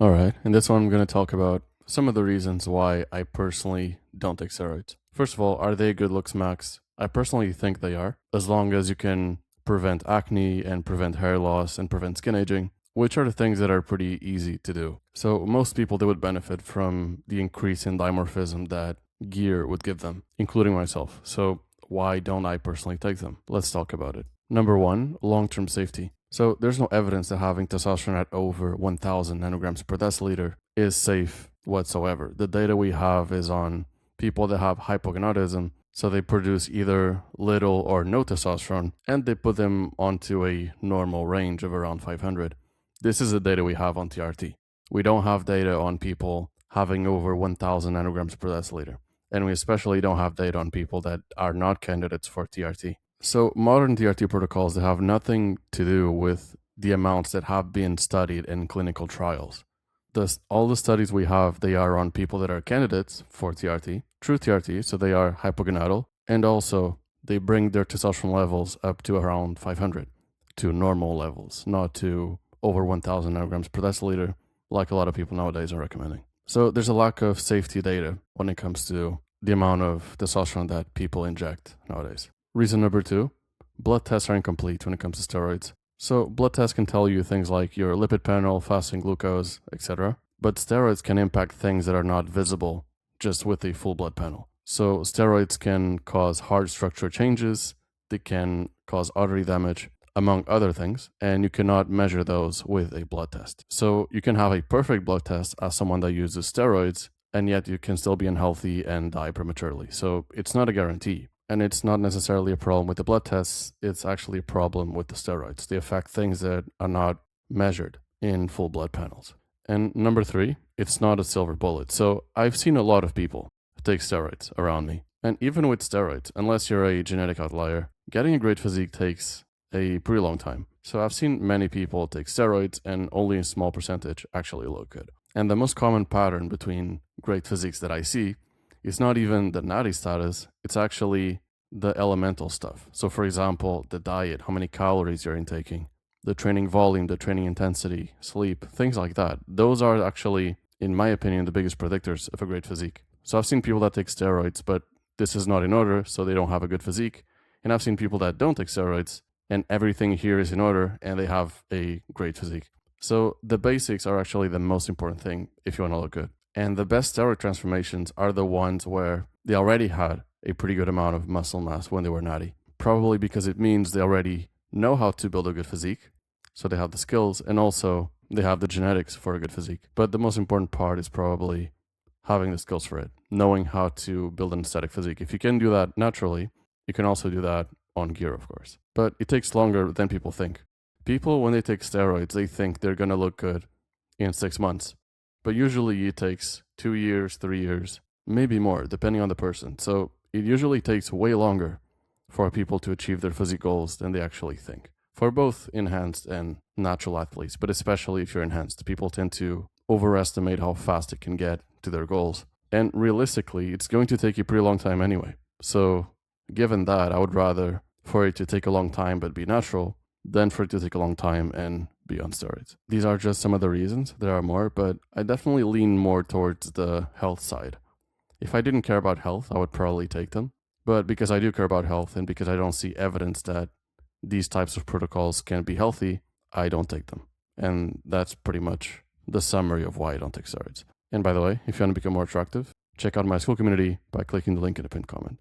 All right, in this one, I'm going to talk about some of the reasons why I personally don't take steroids. First of all, are they good looks max? I personally think they are, as long as you can prevent acne and prevent hair loss and prevent skin aging, which are the things that are pretty easy to do. So most people, they would benefit from the increase in dimorphism that gear would give them, including myself. So why don't I personally take them? Let's talk about it. Number one, long-term safety. So there's no evidence that having testosterone at over 1000 nanograms per deciliter is safe whatsoever. The data we have is on people that have hypogonadism, so they produce either little or no testosterone, and they put them onto a normal range of around 500. This is the data we have on TRT. We don't have data on people having over 1000 nanograms per deciliter, and we especially don't have data on people that are not candidates for TRT. So modern TRT protocols, they have nothing to do with the amounts that have been studied in clinical trials. All the studies we have, they are on people that are candidates for TRT, true TRT, so they are hypogonadal, and also they bring their testosterone levels up to around 500, to normal levels, not to over 1000 nanograms per deciliter, like a lot of people nowadays are recommending. So there's a lack of safety data when it comes to the amount of testosterone that people inject nowadays. Reason number two, blood tests are incomplete when it comes to steroids. So blood tests can tell you things like your lipid panel, fasting glucose, etc. But steroids can impact things that are not visible just with a full blood panel. So steroids can cause heart structure changes, they can cause artery damage, among other things, and you cannot measure those with a blood test. So you can have a perfect blood test as someone that uses steroids, and yet you can still be unhealthy and die prematurely. So it's not a guarantee. And it's not necessarily a problem with the blood tests, it's actually a problem with the steroids. They affect things that are not measured in full blood panels. And number three, it's not a silver bullet. So I've seen a lot of people take steroids around me. And even with steroids, unless you're a genetic outlier, getting a great physique takes a pretty long time. So I've seen many people take steroids and only a small percentage actually look good. And the most common pattern between great physiques that I see, it's not even the natty status, it's actually the elemental stuff. So for example, the diet, how many calories you're intaking, the training volume, the training intensity, sleep, things like that. Those are actually, in my opinion, the biggest predictors of a great physique. So I've seen people that take steroids, but this is not in order, so they don't have a good physique. And I've seen people that don't take steroids, and everything here is in order, and they have a great physique. So the basics are actually the most important thing if you want to look good. And the best steroid transformations are the ones where they already had a pretty good amount of muscle mass when they were natty. Probably because it means they already know how to build a good physique. So they have the skills and also they have the genetics for a good physique. But the most important part is probably having the skills for it, knowing how to build an aesthetic physique. If you can do that naturally, you can also do that on gear, of course. But it takes longer than people think. People, when they take steroids, they think they're going to look good in 6 months. But usually it takes 2 years, 3 years, maybe more, depending on the person. So it usually takes way longer for people to achieve their physique goals than they actually think. For both enhanced and natural athletes, but especially if you're enhanced, people tend to overestimate how fast it can get to their goals. And realistically, it's going to take a pretty long time anyway. So given that, I would rather for it to take a long time but be natural than for it to take a long time and be on steroids. These are just some of the reasons. There are more, but I definitely lean more towards the health side. If I didn't care about health, I would probably take them. But because I do care about health and because I don't see evidence that these types of protocols can be healthy, I don't take them. And that's pretty much the summary of why I don't take steroids. And by the way, if you want to become more attractive, check out my school community by clicking the link in the pinned comment.